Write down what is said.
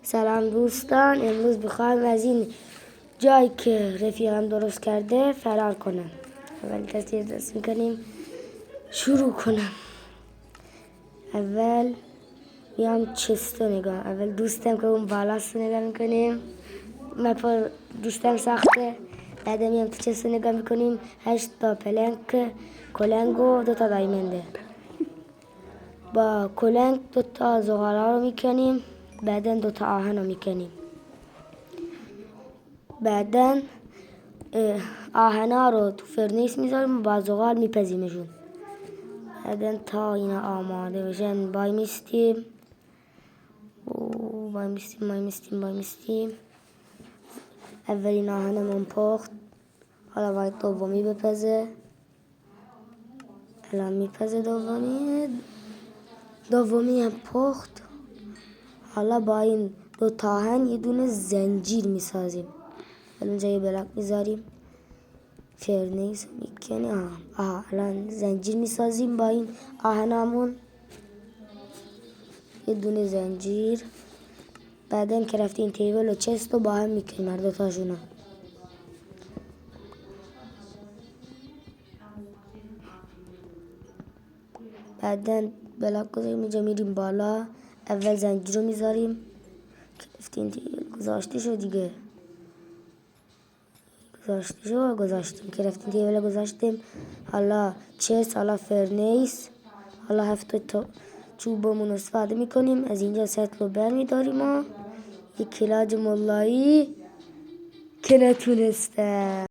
سلام دوستان، امروز بخوایم از این جایی که رفیقم درست کرده فرار کنم. اول دست میکنیم شروع کنم. اول میام چستو نگاه، اول دوستم که اون بالاست نگاه میکنیم. من دوستم ساخته. بعد میام تو چستو نگاه میکنیم 8 تا کلنگ و 2 تا دایمنده. با کلنگ 2 تا زغال رو میکنیم. بعدن 2 تا آهن رو میکنیم. بعدن آهنا رو تو فرنیس میذاریم و با زغال میپزیمشون. بعدن تا اینا آماده بشن بای میستیم. اولین آهنمون پخت. حالا باید دومی بپزه. الان میپزه دومی هم پخت. حالا با این 2 تا آهن یه دونه زنجیر میسازیم. اونجا یه بلاک میذاریم. فرنیس میکنیم. الان زنجیر میسازیم با این آهنامون. یه دونه زنجیر. بعدن کرافتین تیبل و چست رو با هم میکنیم هر 2 تاشونو. بعدن بلاک گذاریم اینجا میریم بالا. اول زنجیر رو میذاریم. کرافتین تیبل گذاشته شد دیگه. گذاشتیم کرافتین تیبل گذاشتیم. حالا چست، حالا فرنیس، حالا 7 تا چوبمون استفاده میکنیم. از اینجا سطل رو برمیداریم و یک کلاج ملایی که نتونسته